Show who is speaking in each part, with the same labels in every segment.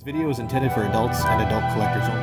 Speaker 1: video is intended for adults and adult collectors only.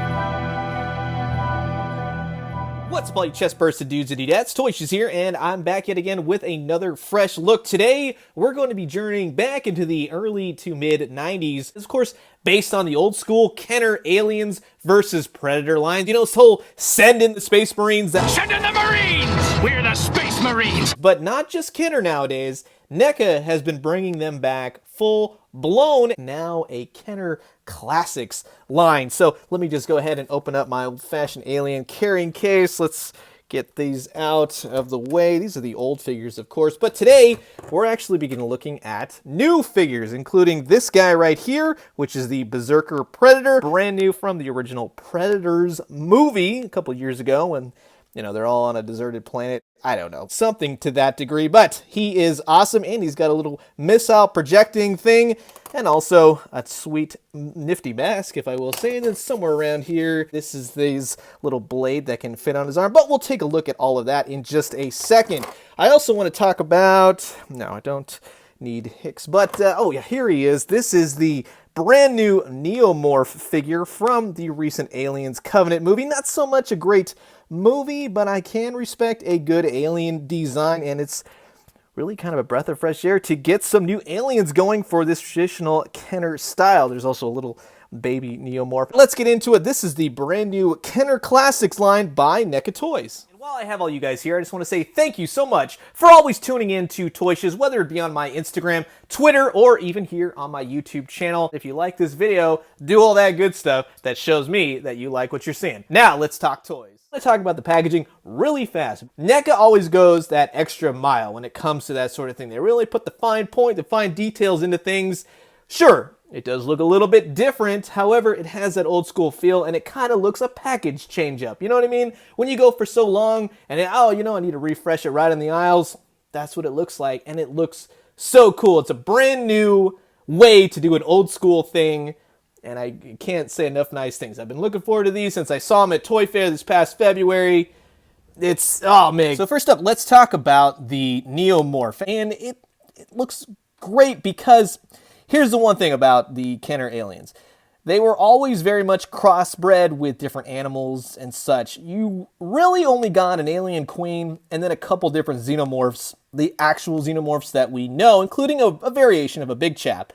Speaker 1: What's up, all you chest-bursted dudes and dudettes? Shiz here, and I'm back yet again with another fresh look. Today, we're going to be journeying back into the early to mid-90s. Of course, based on the old school Kenner Aliens versus Predator lines. You know, this whole send in the Space Marines.
Speaker 2: Send in the Marines! We're the Space Marines!
Speaker 1: But not just Kenner nowadays. Neca has been bringing them back full-blown, now a Kenner Classics line. So let me just go ahead and open up my old-fashioned alien carrying case. Let's get these out of the way. These are the old figures, of course. But today, we're actually beginning looking at new figures, including this guy right here, which is the Berserker Predator, brand new from the original Predators movie a couple years ago when, you know, they're all on a deserted planet. I don't know, something to that degree, but he is awesome, and he's got a little missile projecting thing, and also a sweet, nifty mask, if I will say, and then somewhere around here, this is this little blade that can fit on his arm, but we'll take a look at all of that in just a second. I also want to talk about, no, I don't need Hicks, but, oh yeah, here he is. This is the brand new Neomorph figure from the recent Aliens Covenant movie. Not so much a great movie, but I can respect a good alien design, and it's really kind of a breath of fresh air to get some new aliens going for this traditional Kenner style. There's also a little baby Neomorph. Let's get into it. This is the brand new Kenner Classics line by Neca Toys. And while I have all you guys here, I just want to say thank you so much for always tuning in to Shiz, whether it be on my Instagram, Twitter, or even here on my YouTube channel. If you like this video, do all that good stuff that shows me that you like what you're seeing. Now, let's talk toys. Let's talk about the packaging really fast. Neca always goes that extra mile when it comes to that sort of thing. They really put the fine point, the fine details into things. Sure, it does look a little bit different. However, it has that old school feel, and it kind of looks a package change up. You know what I mean? When you go for so long and oh, you know, I need to refresh it right in the aisles. That's what it looks like, and it looks so cool. It's a brand new way to do an old school thing, and I can't say enough nice things. I've been looking forward to these since I saw them at Toy Fair this past February. It's, oh man. So first up, let's talk about the Neomorph. And it looks great because here's the one thing about the Kenner aliens. They were always very much crossbred with different animals and such. You really only got an alien queen and then a couple different xenomorphs, the actual xenomorphs that we know, including a variation of a big chap.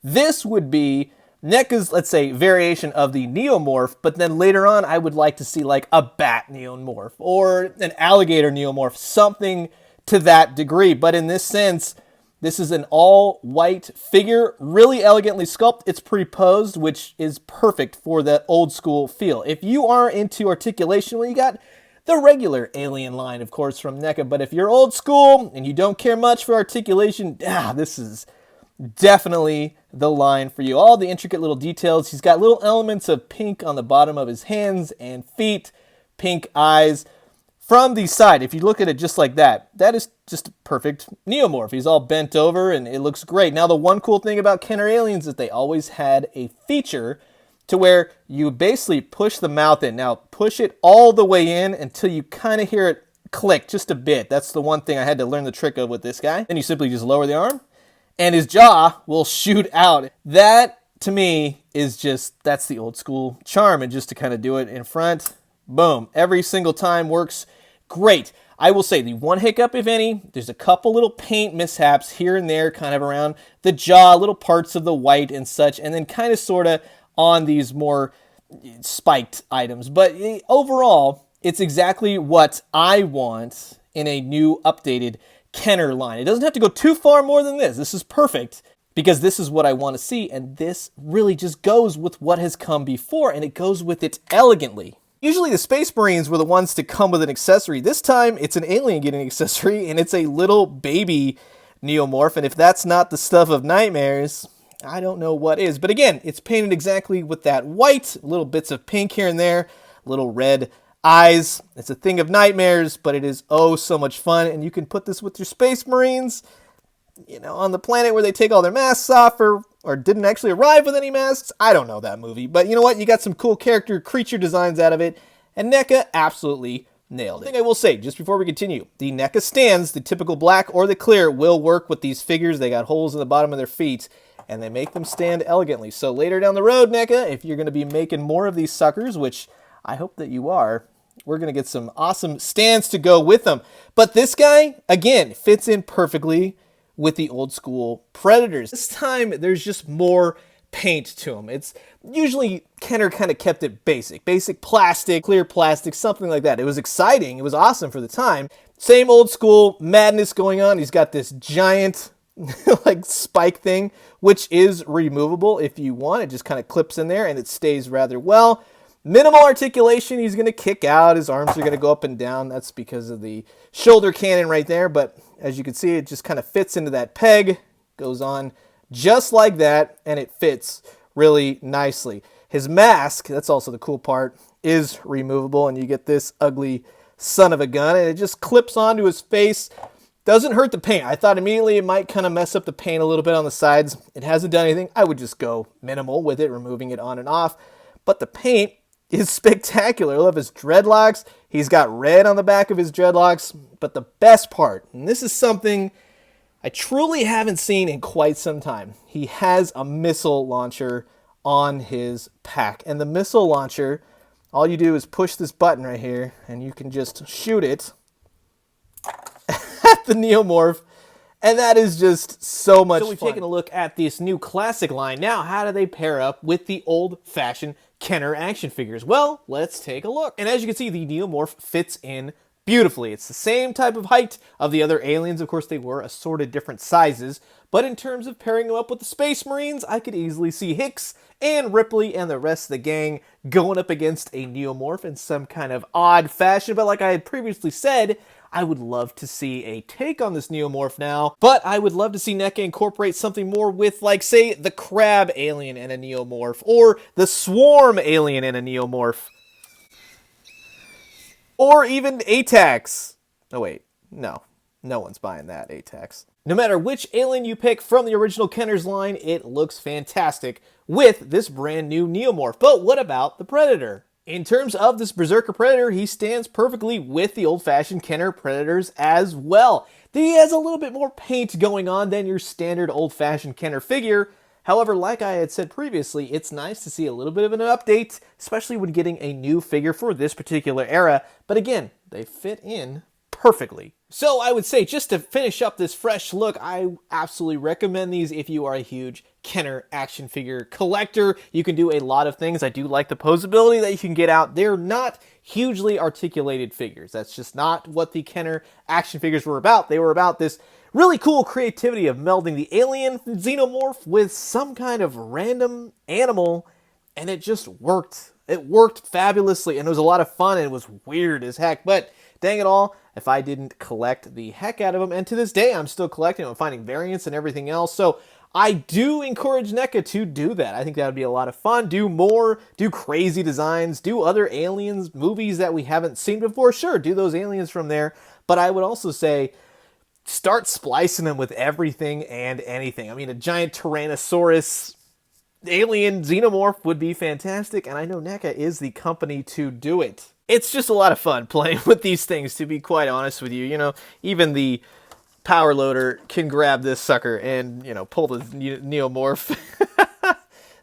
Speaker 1: This would be Neca's, let's say, variation of the Neomorph, but then later on I would like to see like a bat Neomorph or an alligator Neomorph, something to that degree. But in this sense, this is an all-white figure, really elegantly sculpted. It's pre-posed, which is perfect for that old-school feel. If you are into articulation, well, you got the regular alien line, of course, from Neca. But if you're old school and you don't care much for articulation, this is definitely the line for you. All the intricate little details. He's got little elements of pink on the bottom of his hands and feet, pink eyes. From the side, if you look at it just like that, that is just a perfect Neomorph. He's all bent over and it looks great. Now, the one cool thing about Kenner aliens is they always had a feature to where you basically push the mouth in. Now, push it all the way in until you kind of hear it click just a bit. That's the one thing I had to learn the trick of with this guy. Then you simply just lower the arm and his jaw will shoot out. That, to me, is just, that's the old school charm. And just to kind of do it in front, boom. Every single time works great. I will say the one hiccup, if any, there's a couple little paint mishaps here and there, kind of around the jaw, little parts of the white and such, and then kind of sort of on these more spiked items. But overall, it's exactly what I want in a new updated Kenner line. It doesn't have to go too far more than this. This is perfect because this is what I want to see, and this really just goes with what has come before, and it goes with it elegantly. Usually the Space Marines were the ones to come with an accessory. This time, it's an alien getting an accessory, and it's a little baby Neomorph, and if that's not the stuff of nightmares, I don't know what is. But again, it's painted exactly with that white, little bits of pink here and there, little red eyes. It's a thing of nightmares, but it is oh so much fun, and you can put this with your Space Marines, you know, on the planet where they take all their masks off or didn't actually arrive with any masks. I don't know that movie, but you know what? You got some cool creature designs out of it, and Neca absolutely nailed it. One thing I will say, just before we continue, the Neca stands, the typical black or the clear, will work with these figures. They got holes in the bottom of their feet, and they make them stand elegantly. So later down the road, Neca, if you're going to be making more of these suckers, which I hope that you are, we're going to get some awesome stands to go with them. But this guy, again, fits in perfectly with the old school Predators. This time, there's just more paint to him. It's usually Kenner kind of kept it basic plastic, clear plastic, something like that. It was exciting. It was awesome for the time. Same old school madness going on. He's got this giant like spike thing, which is removable if you want. It just kind of clips in there and it stays rather well. Minimal articulation. He's going to kick out. His arms are going to go up and down. That's because of the shoulder cannon right there. But as you can see, it just kind of fits into that peg, goes on just like that, and it fits really nicely. His mask, that's also the cool part, is removable, and you get this ugly son of a gun, and it just clips onto his face. Doesn't hurt the paint. I thought immediately it might kind of mess up the paint a little bit on the sides. It hasn't done anything. I would just go minimal with it, removing it on and off. But the paint is spectacular. I love his dreadlocks. He's got red on the back of his dreadlocks. But the best part, and this is something I truly haven't seen in quite some time, he has a missile launcher on his pack. And the missile launcher, all you do is push this button right here, and you can just shoot it at the Neomorph. And that is just so much fun. So we've taken a look at this new classic line. Now, how do they pair up with the old-fashioned Kenner action figures? Well, let's take a look. And as you can see, the Neomorph fits in beautifully. It's the same type of height of the other aliens. Of course, they were assorted different sizes. But in terms of pairing them up with the Space Marines, I could easily see Hicks and Ripley and the rest of the gang going up against a Neomorph in some kind of odd fashion. But like I had previously said, I would love to see a take on this Neomorph now, but I would love to see Neca incorporate something more with, like, say, the Crab alien and a Neomorph, or the Swarm alien and a Neomorph, or even ATAX. Oh wait, no one's buying that, ATAX. No matter which alien you pick from the original Kenner's line, it looks fantastic with this brand new Neomorph. But what about the Predator? In terms of this Berserker Predator, he stands perfectly with the old-fashioned Kenner Predators as well. He has a little bit more paint going on than your standard old-fashioned Kenner figure. However, like I had said previously, it's nice to see a little bit of an update, especially when getting a new figure for this particular era. But again, they fit in perfectly. So I would say, just to finish up this fresh look, I absolutely recommend these if you are a huge Kenner action figure collector. You can do a lot of things. I do like the posability that you can get out. They're not hugely articulated figures. That's just not what the Kenner action figures were about. They were about this really cool creativity of melding the alien xenomorph with some kind of random animal, and it just worked. It worked fabulously, and it was a lot of fun, and it was weird as heck, but dang it all, if I didn't collect the heck out of them, and to this day, I'm still collecting them, finding variants and everything else, so I do encourage Neca to do that. I think that would be a lot of fun. Do more, do crazy designs, do other aliens movies that we haven't seen before. Sure, do those aliens from there, but I would also say, start splicing them with everything and anything. I mean, a giant Tyrannosaurus alien xenomorph would be fantastic, and I know Neca is the company to do it. It's just a lot of fun playing with these things, to be quite honest with you. You know, even the power loader can grab this sucker and, you know, pull the Neomorph.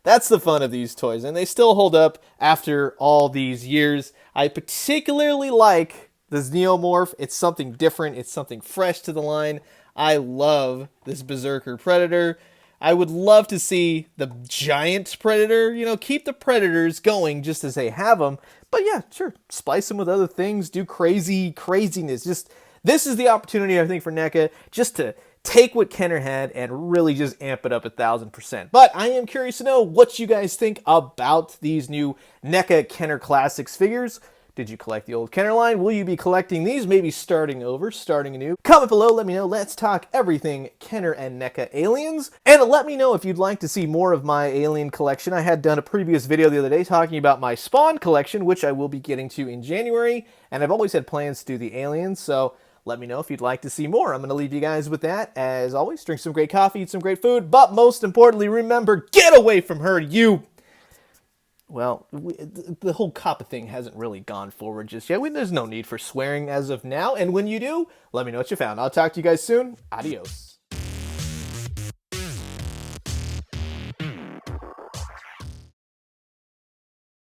Speaker 1: That's the fun of these toys, and they still hold up after all these years. I particularly like this Neomorph. It's something different. It's something fresh to the line. I love this Berserker Predator. I would love to see the giant Predator, you know, keep the Predators going just as they have them. But yeah, sure, splice them with other things, do craziness. Just, this is the opportunity, I think, for Neca just to take what Kenner had and really just amp it up 1,000%. But I am curious to know what you guys think about these new Neca Kenner Classics figures. Did you collect the old Kenner line? Will you be collecting these? Maybe starting over, starting anew? Comment below, let me know. Let's talk everything Kenner and Neca aliens. And let me know if you'd like to see more of my alien collection. I had done a previous video the other day talking about my Spawn collection, which I will be getting to in January. And I've always had plans to do the aliens, so let me know if you'd like to see more. I'm going to leave you guys with that. As always, drink some great coffee, eat some great food, but most importantly, remember, get away from her, you... Well, the whole COPPA thing hasn't really gone forward just yet. There's no need for swearing as of now. And when you do, let me know what you found. I'll talk to you guys soon. Adios.